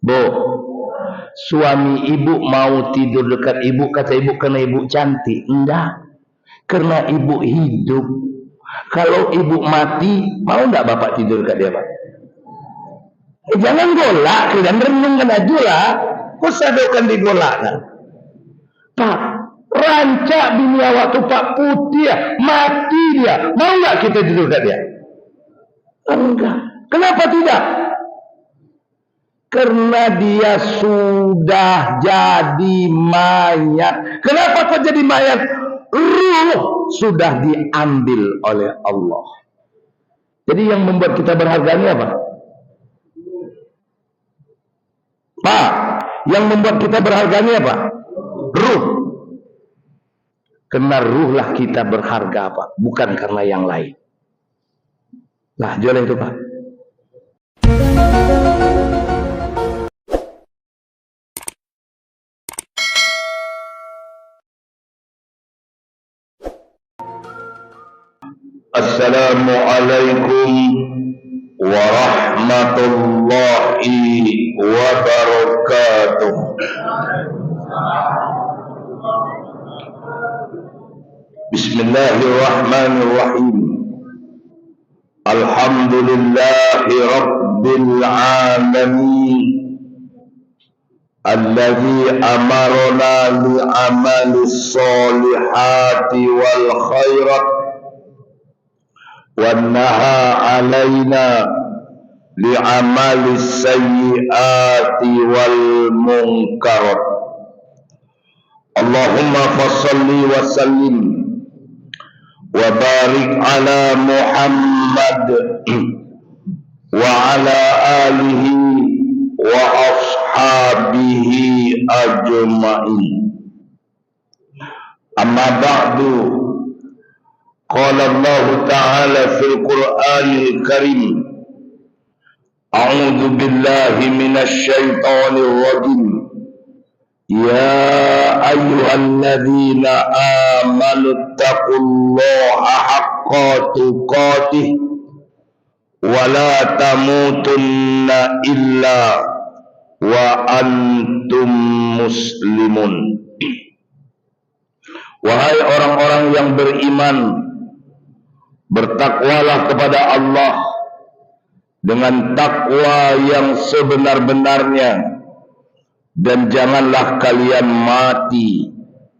Bu, suami ibu mau tidur dekat ibu, kata ibu karena ibu cantik. Enggak, karena ibu hidup. Kalau ibu mati, mau enggak bapak tidur dekat dia, Pak? Jangan golak, dan renungkan aja lah. Kok sadokan digolak kan? Pak, rancak dunia waktu Pak Putih ya, mati dia. Mau enggak kita tidur dekat dia? Enggak. Kenapa tidak? Karena dia sudah jadi mayat. Kenapa kok jadi mayat? Ruh sudah diambil oleh Allah. Jadi yang membuat kita berharga ini apa? Pak, yang membuat kita berharga ini apa? Ruh. Karena ruhlah kita berharga, Pak, bukan karena yang lain. Nah, jual itu, Pak. Assalamualaikum warahmatullahi wabarakatuh. Bismillahirrahmanirrahim. Alhamdulillahi rabbil alamin. Alladzi amarna li amalis solihati wal khairat wa naha alaina li amalis sayyiati wal munkarat. Allahumma fassalli wa sallim wa barik ala Muhammad wa ala alihi wa ashabihi ajma'in. Amma ba'du, qala Allah ta'ala fil Qur'anil Karim, a'udzu billahi minasy syaithanir rajim. Ya ayyuhalladzina amanu taqullaha haqqa tuqatih wa la tamutunna illa wa antum muslimun. Wahai orang-orang yang beriman, bertakwalah kepada Allah dengan takwa yang sebenar-benarnya, dan janganlah kalian mati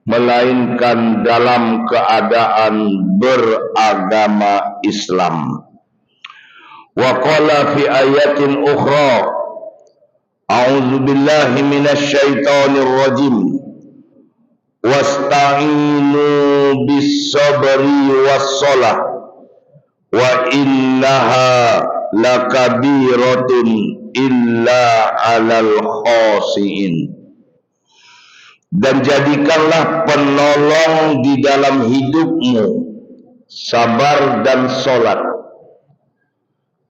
melainkan dalam keadaan beragama Islam. Wa qala fi ayatin ukhra, a'udzu billahi minasy syaithanir rajim, wasta'inu bis sabri was shalah wa innaha lakabiratun illa 'alal khasiin. Dan jadikanlah penolong di dalam hidupmu sabar dan sholat.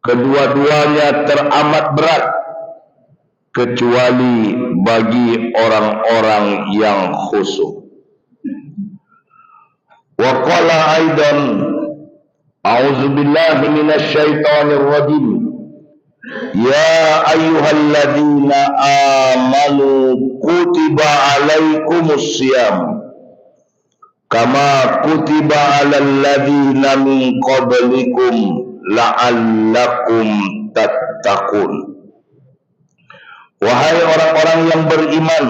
Kedua-duanya teramat berat kecuali bagi orang-orang yang khusyuk. Wa qala aidan, a'udzu billahi minasy syaithanir rajim, ya ayyuhalladzina amanu kutiba alaikumus syiyam kama kutiba alal ladzina min qablikum la'allakum tattaqun. Wahai orang-orang yang beriman,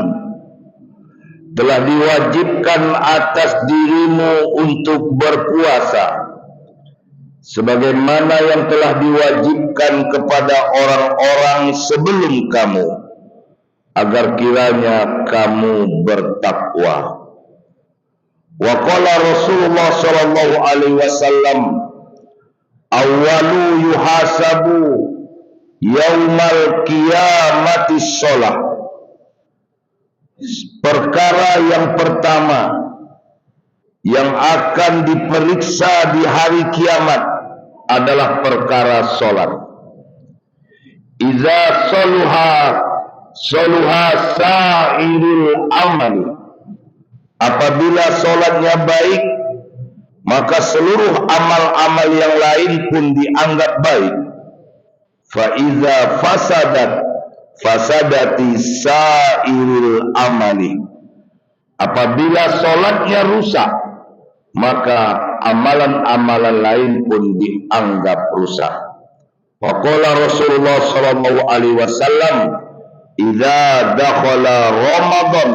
telah diwajibkan atas dirimu untuk berpuasa sebagaimana yang telah diwajibkan kepada orang-orang sebelum kamu, agar kiranya kamu bertakwa. Wa qala Rasulullah sallallahu alaihi wasallam, awwalu yuhasabu yaumal qiyamati shalah. Perkara yang pertama yang akan diperiksa di hari kiamat adalah perkara sholat. Iza soluha sa'irul amal. Apabila sholatnya baik, maka seluruh amal-amal yang lain pun dianggap baik. Fa iza fasadat fasadati sairil amali. Apabila solatnya rusak, maka amalan-amalan lain pun dianggap rusak. Waqala Rasulullah sallallahu alaihi wasallam, "Idza dakhala Ramadan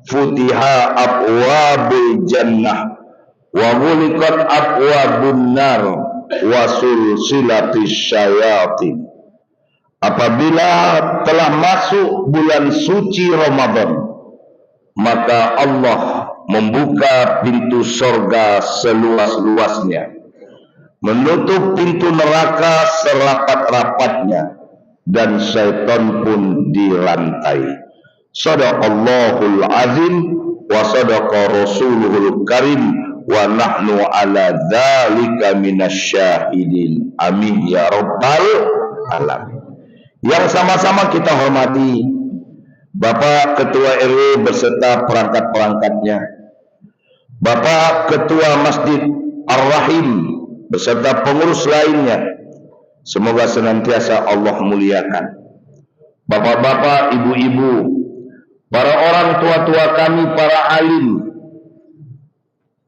futiha abwabul jannah wa ghuliqat abwabun nar wa sulsilatis syayatin." Apabila telah masuk bulan suci Ramadan, maka Allah membuka pintu sorga seluas-luasnya, menutup pintu neraka serapat-rapatnya, dan syaitan pun dirantai. Sadaqallahul azim wa sadaqa rasuluhul karim wa nahnu ala dzalika minasyahidin. Amin ya rabbal alamin. Yang sama-sama kita hormati Bapak Ketua RW beserta perangkat-perangkatnya, Bapak Ketua Masjid Ar-Rahim beserta pengurus lainnya, semoga senantiasa Allah muliakan. Bapak-bapak, ibu-ibu, para orang tua-tua kami, para alim,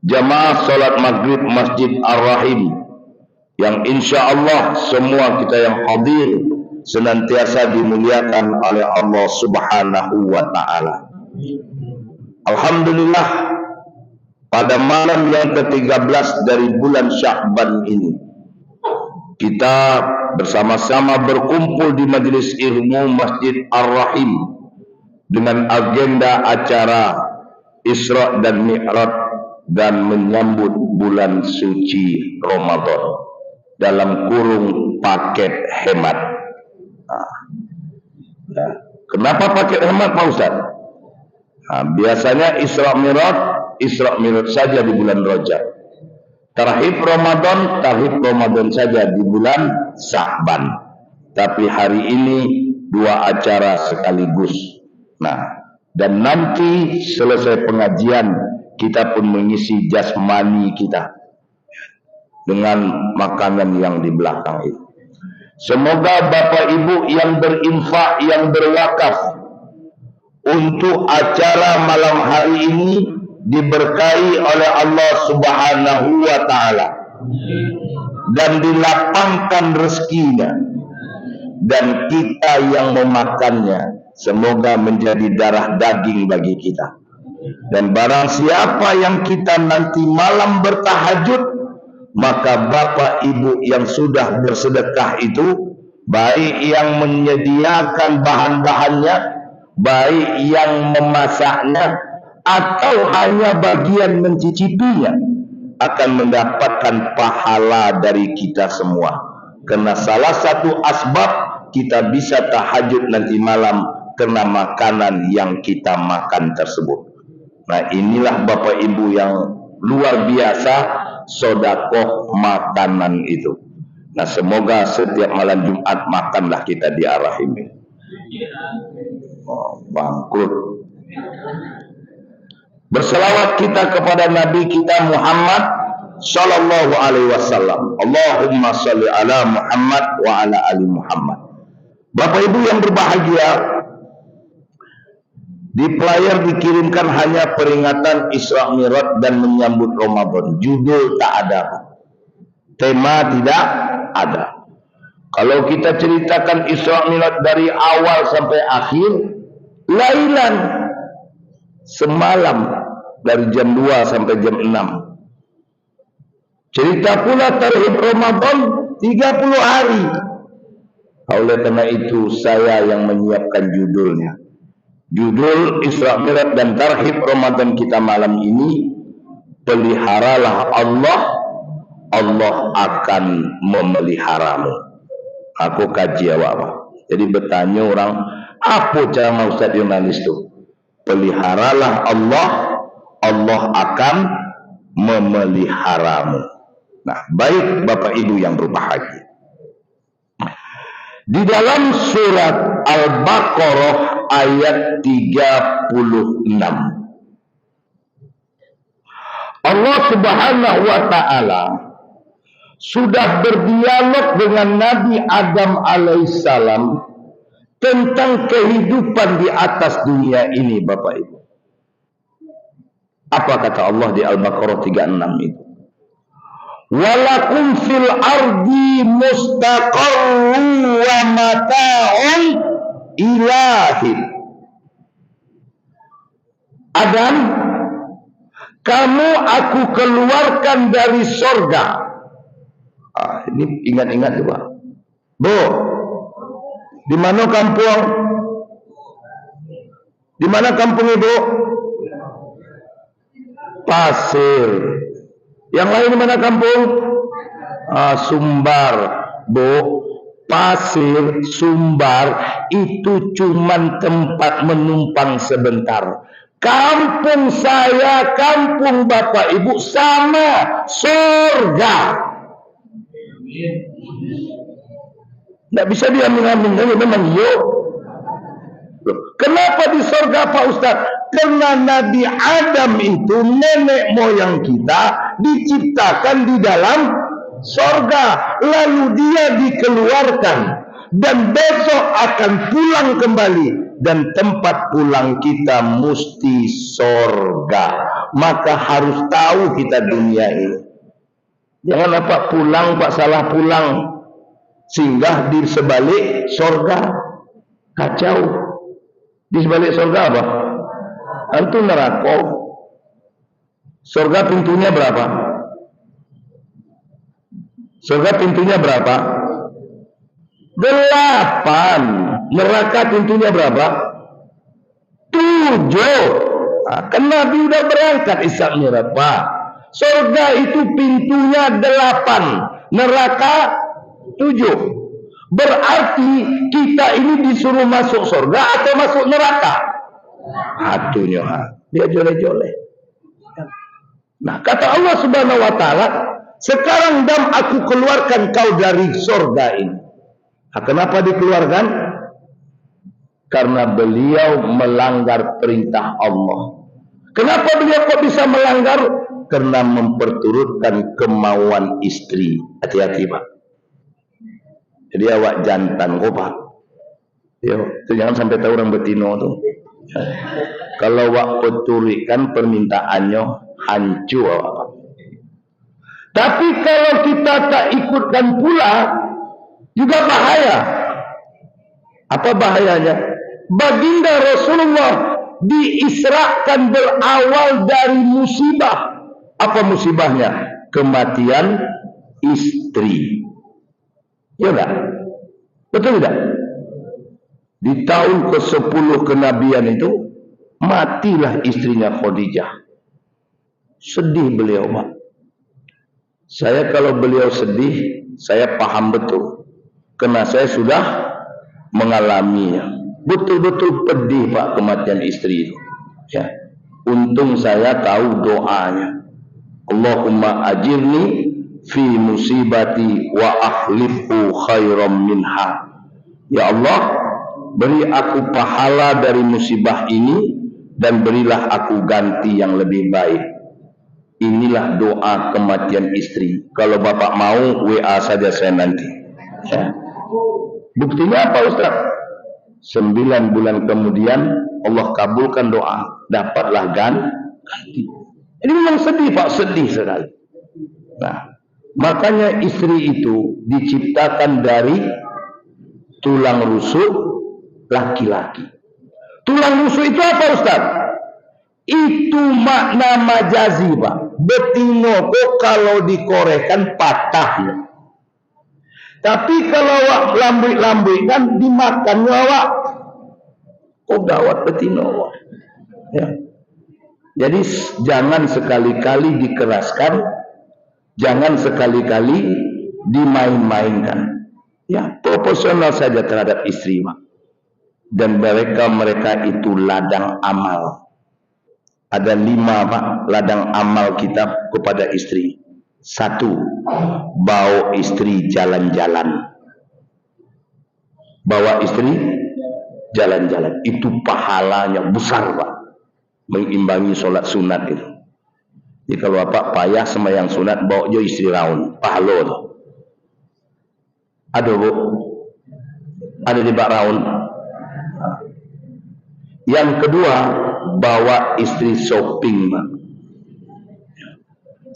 jamaah salat maghrib Masjid Ar-Rahim, yang insya Allah semua kita yang hadir senantiasa dimuliakan oleh Allah Subhanahu wa ta'ala. Alhamdulillah, pada malam yang ke-13 dari bulan Sya'ban ini, kita bersama-sama berkumpul di majelis ilmu Masjid Ar-Rahim dengan agenda acara Isra dan Mi'raj dan menyambut bulan suci Ramadan dalam kurung paket hemat. Nah, kenapa paket hemat Pak Ustaz? Nah, biasanya Isra Mi'raj saja di bulan Rajab. Tarhib Ramadan saja di bulan Sya'ban. Tapi hari ini dua acara sekaligus. Nah, dan nanti selesai pengajian kita pun mengisi jasmani kita dengan makanan yang di belakang itu. Semoga Bapak Ibu yang berinfak, yang berwakaf untuk acara malam hari ini diberkahi oleh Allah Subhanahu wa ta'ala dan dilapangkan rezekinya, dan kita yang memakannya semoga menjadi darah daging bagi kita. Dan barang siapa yang kita nanti malam bertahajud, maka Bapak Ibu yang sudah bersedekah itu, baik yang menyediakan bahan-bahannya, baik yang memasaknya, atau hanya bagian mencicipinya, akan mendapatkan pahala dari kita semua. Karena salah satu asbab kita bisa tahajud nanti malam karena makanan yang kita makan tersebut. Nah, inilah Bapak Ibu yang luar biasa sodakoh makanan itu. Nah, semoga setiap malam Jumat makanlah kita di Ar-Rahim. Oh, bangkrut. Berselawat kita kepada Nabi kita Muhammad sallallahu alaihi wasallam. Allahumma shalli ala Muhammad wa ala ali Muhammad. Bapak Ibu yang berbahagia, di player dikirimkan hanya peringatan Isra Mi'raj dan menyambut Ramadan. Judul tak ada, tema tidak ada. Kalau kita ceritakan Isra Mi'raj dari awal sampai akhir, lailan, semalam dari jam 2 sampai jam 6. Cerita pula tarhib Ramadan 30 hari. Oleh karena itu saya yang menyiapkan judulnya. Judul Isra Mi'raj dan tarhib Ramadan kita malam ini, peliharalah Allah, Allah akan memeliharamu. Aku kaji apa? Jadi bertanya orang, apa cara Ustaz Yunanis itu? Peliharalah Allah, Allah akan memeliharamu. Nah, baik Bapak Ibu yang berbahagia. Di dalam surat Al-Baqarah ayat 36, Allah Subhanahu wa ta'ala sudah berdialog dengan Nabi Adam alaihissalam tentang kehidupan di atas dunia ini, Bapak Ibu. Apa kata Allah di Al-Baqarah 36 itu? Walakum fil ardi mustaqarrun wa mata'un ilahin. Adam, kamu aku keluarkan dari sorga. Ini ingat-ingat coba. Bu, di mana kampung? Di mana kampung Ibu? Pasir. Yang lain di mana kampung? Sumbar. Bu, Pasir, Sumbar itu cuman tempat menumpang sebentar. Kampung saya, kampung Bapak Ibu sama surga. Tidak bisa diambil-ambil, memang yuk. Kenapa di surga Pak Ustaz? Karena Nabi Adam itu nenek moyang kita diciptakan di dalam surga, lalu dia dikeluarkan dan besok akan pulang kembali, dan tempat pulang kita mesti surga. Maka harus tahu kita dunia ini. Jangan apa pulang Pak, salah pulang, singgah di sebalik surga, kacau. Di sebalik surga apa? Itu neraka. Surga pintunya berapa? Surga pintunya berapa? 8. Neraka pintunya berapa? 7. Kan Nabi udah berangkat Isra Mi'raj, Pak. Surga itu pintunya 8, neraka 7. Berarti kita ini disuruh masuk surga atau masuk neraka? Aduhnya, dia jole-jole. Nah, kata Allah Subhanahu wa taala, sekarang Dam, aku keluarkan kau dari surga ini. Nah, kenapa dikeluarkan? Karena beliau melanggar perintah Allah. Kenapa beliau kok bisa melanggar? Karena memperturutkan kemauan istri. Hati-hati, Pak. Jadi awak jantan kok, Pak. Yo, jangan sampai tahu orang betino tuh. Kalau wak peturikan permintaannya hancur, Pak. Tapi kalau kita tak ikutkan pula juga bahaya. Apa bahayanya? Baginda Rasulullah diisrakan berawal dari musibah. Apa musibahnya? Kematian istri. Ya enggak? Betul enggak? Di tahun ke-10 kenabian itu matilah istrinya Khadijah. Sedih beliau, Pak. Saya kalau beliau sedih, saya paham betul. Karena saya sudah mengalaminya. Betul-betul pedih, Pak, kematian istri itu. Ya. Untung saya tahu doanya. Allahumma ajirni fi musibati wa akhlifhu khairam minha. Ya Allah, beri aku pahala dari musibah ini dan berilah aku ganti yang lebih baik. Inilah doa kematian istri. Kalau Bapak mau, WA saja saya nanti. Ya. Buktinya apa, Ustaz? 9 bulan kemudian Allah kabulkan doa, dapatlah ganti. Ini memang sedih, Pak, sedih sekali. Nah, makanya istri itu diciptakan dari tulang rusuk laki-laki. Tulang rusuk itu apa, Ustaz? Itu makna majazi, Pak. Betino kok kalau dikorehkan patah ya. Tapi kalau awak lambui-lambui kan dimakan awak. Oh gawat betino awak. Ya. Jadi jangan sekali-kali dikeraskan, jangan sekali-kali dimain-mainkan. Ya, proporsional saja terhadap istri, Pak. Dan mereka itu ladang amal. Ada 5, Pak, ladang amal kita kepada istri. 1, bawa istri jalan-jalan. Bawa istri jalan-jalan. Itu pahalanya besar, Pak. Mengimbangi sholat sunat itu. Jadi kalau Bapak payah sembahyang sunat, bawa jo istri raun. Pahala tuh. Ada, Bu. Ada di bak raun. Yang kedua, bawa istri shopping, Bang.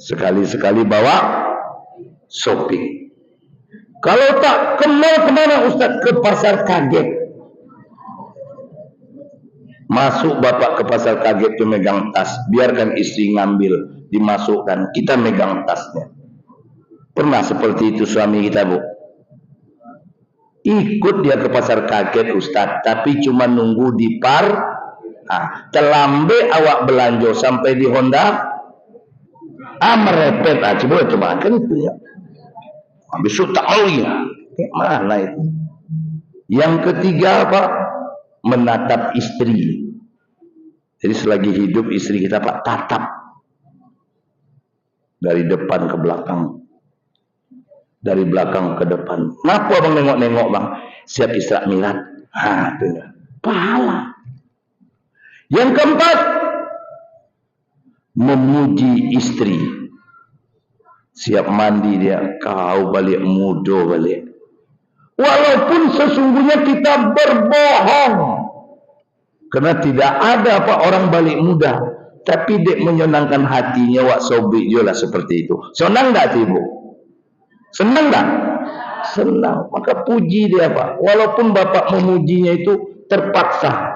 Sekali-sekali bawa shopping. Kalau tak kenal kemana Ustaz? Ke pasar kaget. Masuk bapak ke pasar kaget itu megang tas, biarkan istri ngambil, dimasukkan, kita megang tasnya. Pernah seperti itu suami kita, Bu? Ikut dia ke pasar kaget Ustaz, tapi cuma nunggu di terlambe awak belanja sampai di Honda, merepet coba kan itu ya. Habis itu tak mau ya. Mana itu? Yang ketiga apa? Menatap istri. Jadi selagi hidup istri kita Pak tatap dari depan ke belakang, dari belakang ke depan. Kenapa Abang nengok-nengok Bang? Siap Isra Mi'raj. Itu ya. Pahala. Yang keempat, memuji istri. Siap mandi dia, kau balik mudo balik. Walaupun sesungguhnya kita berbohong. Karena tidak ada orang balik muda. Tapi dia menyenangkan hatinya wak sobik lah seperti itu. Senang tak Ibu? Senang tak? Senang. Maka puji dia Pak. Walaupun Bapak memujinya itu terpaksa.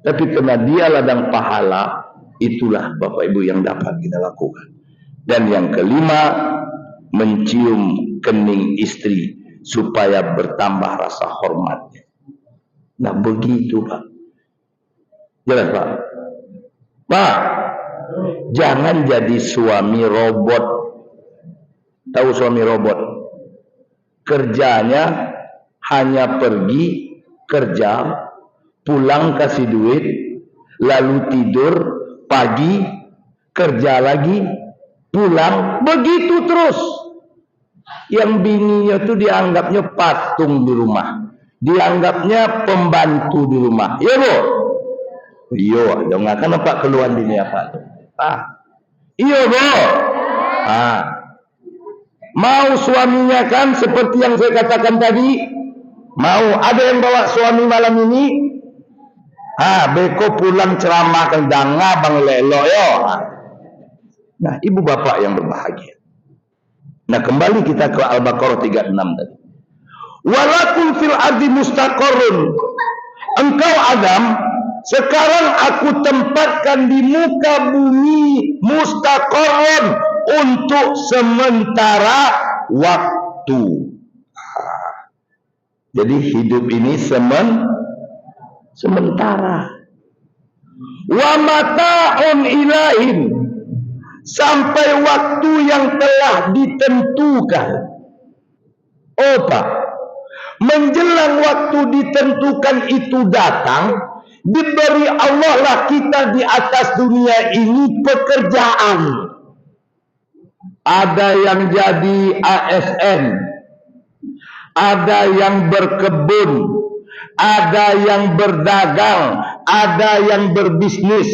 Tapi karena dia ladang pahala, itulah Bapak Ibu yang dapat kita lakukan. Dan yang kelima, mencium kening istri supaya bertambah rasa hormatnya. Nah begitu Pak. Jelas Pak? Pak, jangan jadi suami robot. Tahu suami robot? Kerjanya hanya pergi kerja, pulang kasih duit, lalu tidur, pagi kerja lagi, pulang, begitu terus. Yang bininya itu dianggapnya patung di rumah, dianggapnya pembantu di rumah. Ya Bu? Iya, dong akan apa keluhan bini apa? Iya Bu. Mau suaminya kan seperti yang saya katakan tadi, mau ada yang bawa suami malam ini, beko pulang ceramah kendang bang lelo yo. Nah, ibu bapak yang berbahagia. Nah, kembali kita ke Al-Baqarah 36 tadi. Walakum fil ardi mustaqarrun. Engkau Adam, sekarang aku tempatkan di muka bumi mustaqarrun untuk sementara waktu. Jadi hidup ini sementara. Wa mata'un ilahin, sampai waktu yang telah ditentukan. Oh Pak, menjelang waktu ditentukan itu datang, diberi Allah lah kita di atas dunia ini pekerjaan. Ada yang jadi ASN, ada yang berkebun, ada yang berdagang, ada yang berbisnis.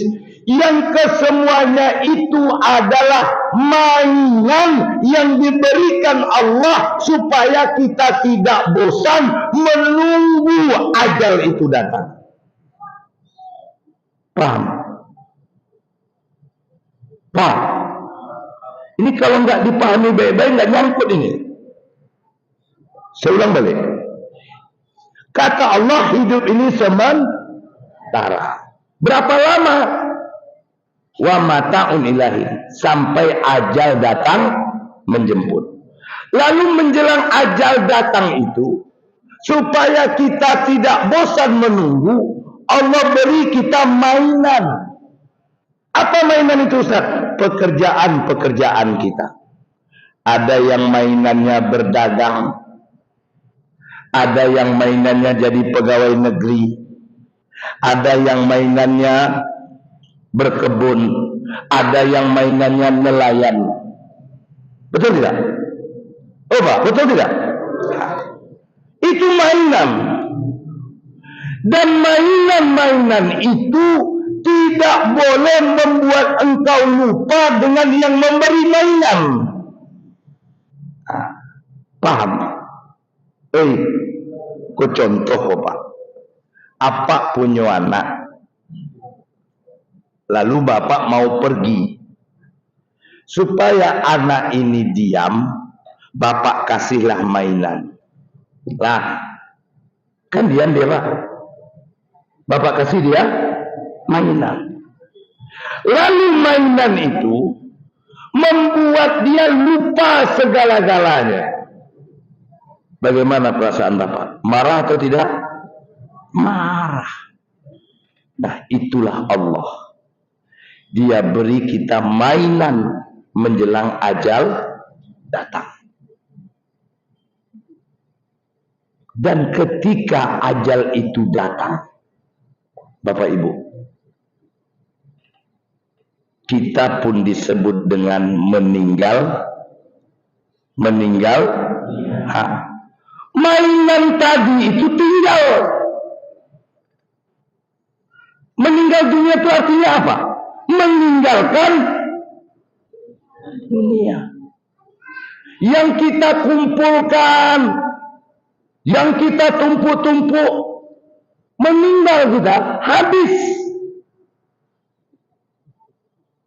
Yang kesemuanya itu adalah mainan yang diberikan Allah supaya kita tidak bosan menunggu ajal itu datang. Paham? Paham? Ini kalau nggak dipahami baik-baik nggak nyangkut ini. Saya ulang balik. Kata Allah hidup ini sementara. Berapa lama? Wa mata'un ilahi, sampai ajal datang menjemput. Lalu menjelang ajal datang itu, supaya kita tidak bosan menunggu, Allah beri kita mainan. Apa mainan itu Ustaz? Pekerjaan-pekerjaan kita. Ada yang mainannya berdagang, ada yang mainannya jadi pegawai negeri, ada yang mainannya berkebun, ada yang mainannya nelayan. Betul tidak? Oh Pak, betul tidak? Itu mainan. Dan mainan-mainan itu tidak boleh membuat engkau lupa dengan yang memberi mainan. Paham? Ku contoh Pak. Apa punya anak Lalu bapak mau pergi. Supaya anak ini diam, bapak kasihlah mainan. Lah, kan diam dia pak. Bapak kasih dia mainan. Lalu mainan itu membuat dia lupa segala-galanya. Bagaimana perasaan bapak? Marah atau tidak? Marah. Nah, itulah Allah. Dia beri kita mainan menjelang ajal datang. Dan ketika ajal itu datang, Bapak Ibu, kita pun disebut dengan meninggal. Mainan tadi itu tinggal. Meninggal dunia itu artinya apa? Meninggalkan dunia. Yang kita kumpulkan, yang kita tumpuk-tumpuk, meninggal kita, habis.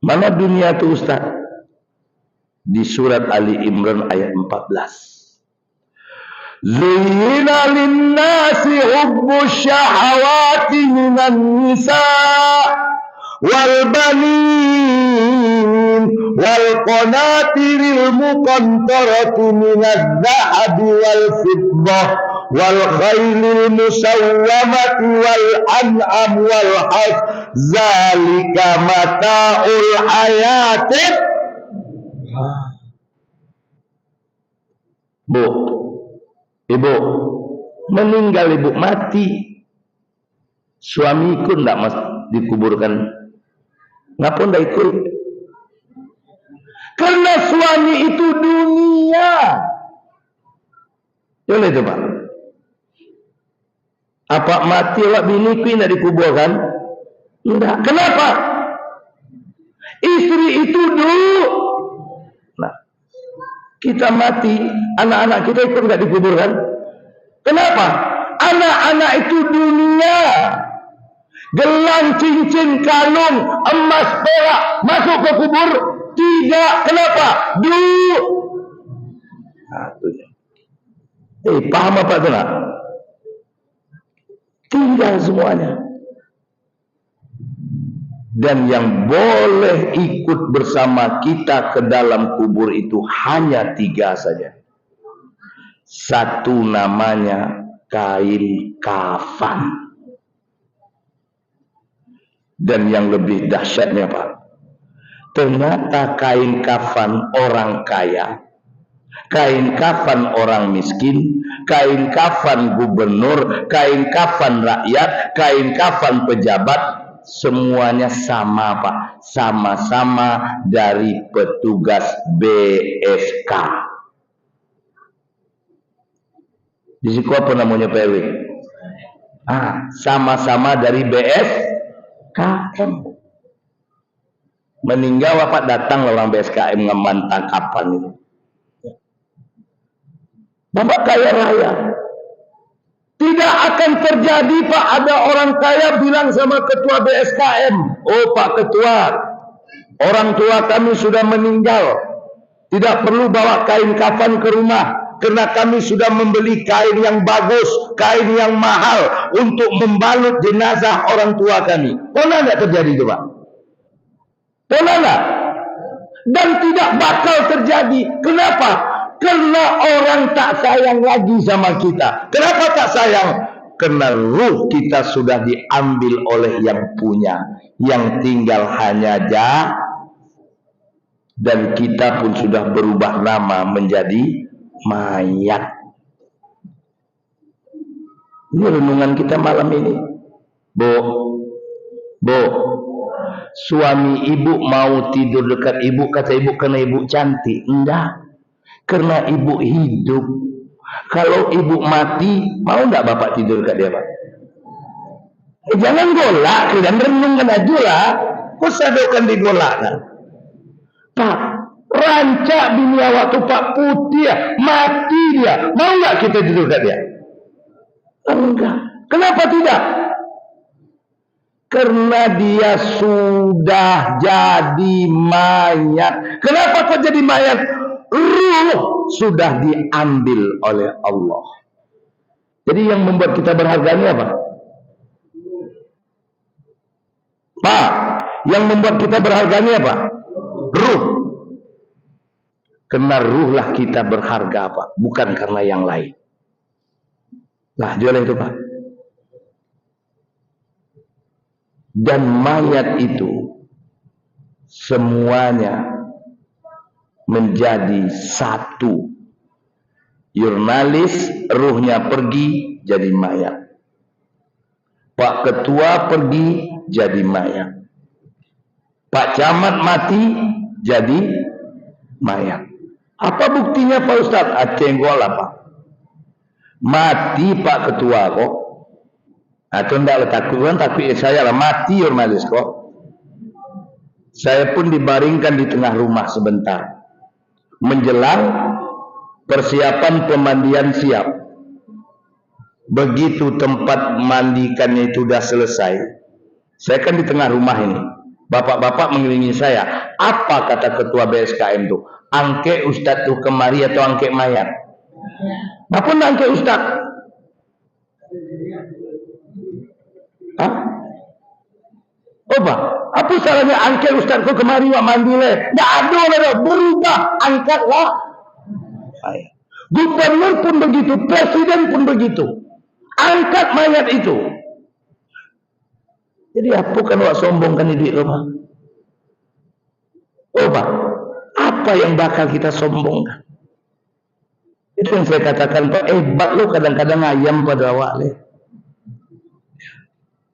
Mana dunia itu Ustaz? Di surat Ali Imran ayat 14. Zuyyina lin-nasi hubbus syahawati minan nisa' wal banin wal qanatiril muqantarati minadh dhahabi wal fiddah wal khailil musawwamati wal an'am wal harth zalika mata'ul hayatid. Bu, ibu meninggal, ibu mati, suamiku ndak mas dikuburkan, ngapa ndak ikut? Karena suami itu dunia. Boleh itu pak? Apa mati awak biniku ndak dikuburkan? Enggak. Kenapa? Istri itu dulu. Nah, kita mati, anak-anak kita ikut nggak dikuburkan? Kenapa? Anak-anak itu dunia. Gelang, cincin, kalung, emas, perak masuk ke kubur? Tidak. Kenapa? Dulu. Paham apa itu nak? Tinggal semuanya. Dan yang boleh ikut bersama kita ke dalam kubur itu hanya 3 saja. Satu namanya kain kafan. Dan yang lebih dahsyatnya Pak, ternyata kain kafan orang kaya, kain kafan orang miskin, kain kafan gubernur, kain kafan rakyat, kain kafan pejabat, semuanya sama Pak, sama-sama dari petugas BSK. Di situ apa namanya PW? Sama-sama dari BSKM. Meninggal Bapak, datang orang BSKM ngemantang kapan itu. Bapak kaya raya. Tidak akan terjadi Pak, ada orang kaya bilang sama ketua BSKM, oh Pak Ketua, orang tua kami sudah meninggal, tidak perlu bawa kain kafan ke rumah, karena kami sudah membeli kain yang bagus, kain yang mahal untuk membalut jenazah orang tua kami. Pernah nggak terjadi itu Pak? Pernah nggak? Dan tidak bakal terjadi. Kenapa? Karena orang tak sayang lagi sama kita. Kenapa tak sayang? Karena ruh kita sudah diambil oleh yang punya. Yang tinggal hanya jasad. Dan kita pun sudah berubah nama menjadi mayat. Ini renungan kita malam ini. Bu, suami ibu mau tidur dekat ibu, kata ibu karena ibu cantik. Enggak. Karena ibu hidup. Kalau ibu mati, mau enggak bapak tidur dekat dia Pak? Jangan golak, dan renungkan aja lah. Kok sadokan digolak kan? Pak, rancak dunia waktu Pak Putih ya, mati dia. Mau enggak kita tidur dekat dia? Enggak. Kenapa tidak? Karena dia sudah jadi mayat. Kenapa kok jadi mayat? Ruh sudah diambil oleh Allah. Jadi yang membuat kita berharga ini apa? Pak, yang membuat kita berharga ini apa? Ruh. Karena ruhlah kita berharga, Pak, bukan karena yang lain. Nah, jual itu, Pak. Dan mayat itu semuanya menjadi satu. Jurnalis ruhnya pergi jadi mayat. Pak Ketua pergi jadi mayat. Pak Camat mati jadi mayat. Apa buktinya Pak Ustadz? Acenggol Pak. Mati Pak Ketua kok. Atau tidak takut, tapi saya lah mati jurnalis kok. Saya pun dibaringkan di tengah rumah sebentar. Menjelang persiapan pemandian siap. Begitu tempat mandikannya itu sudah selesai. Saya kan di tengah rumah ini. Bapak-bapak mengelilingi saya. Apa kata ketua BSKM itu? Angke Ustadz tuh kemari atau angke mayat? Apa angke Ustadz? Hah? Oh Pak, apa salahnya angkat Ustaz kau kemari wak mandi le? Tidak ada, berubah, angkatlah. Gubernur pun begitu, presiden pun begitu. Angkat mayat itu. Jadi apa kan wak sombongkan di rumah? Oh Pak, apa yang bakal kita sombongkan? Itu yang saya katakan Pak, hebat lo kadang-kadang ayam pada awak le.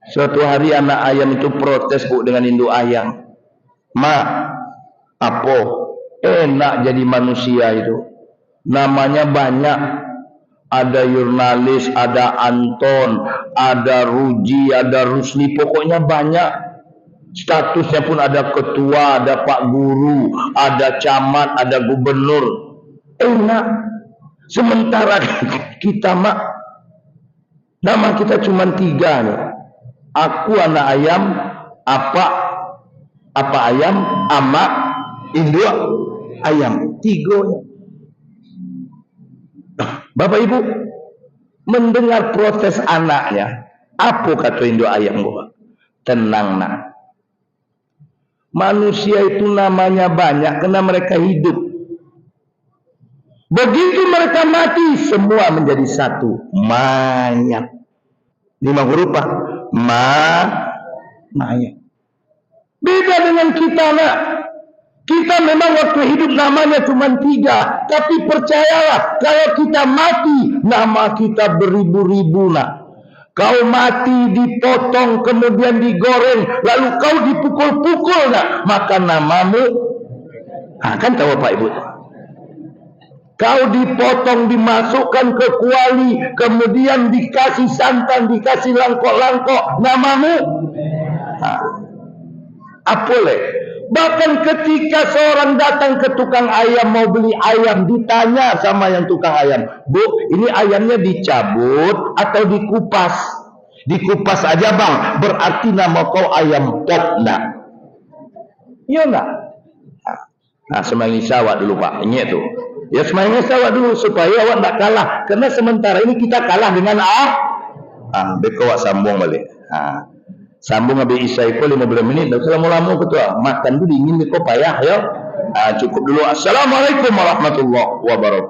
Suatu hari anak ayam itu protes Bu dengan induk ayam. Ma, apa? Enak jadi manusia itu. Namanya banyak. Ada jurnalis, ada Anton, ada Ruji, ada Rusli. Pokoknya banyak. Statusnya pun ada ketua, ada Pak Guru, ada camat, ada gubernur. Enak. Sementara kita mak, nama kita cuma 3 nih. Aku anak ayam, apa ayam, ama induk ayam, 3. Bapak Ibu mendengar protes anaknya, apa kata induk ayam gua? Tenang nak. Manusia itu namanya banyak karena mereka hidup. Begitu mereka mati, semua menjadi satu, mayat. 5 huruf Pak. Mayat. Beda dengan kita nak. Kita memang waktu hidup namanya cuma 3. Tapi percayalah, kalau kita mati, nama kita beribu-ribu nak. Kau mati dipotong, kemudian digoreng, lalu kau dipukul-pukul nak. Maka namamu, kan tahu Pak Ibu. Kau dipotong, dimasukkan ke kuali, kemudian dikasih santan, dikasih langkok-langkok, namamu apa le? Bahkan ketika seorang datang ke tukang ayam mau beli ayam, ditanya sama yang tukang ayam, Bu, ini ayamnya dicabut atau dikupas? Dikupas aja bang, berarti nama kau ayam pot nak? Iya nak? Nah, semangat sawat dulu Pak, ingat tuh. Ya semangat sawat dulu supaya awak tak kalah. Karena sementara ini kita kalah dengan beko awak sambung balik. Sambung habis isya itu 15 menit. Dah lama-lama ketua. Makan tu dingin beko payah ya. Cukup dulu. Assalamualaikum warahmatullahi wabarakatuh.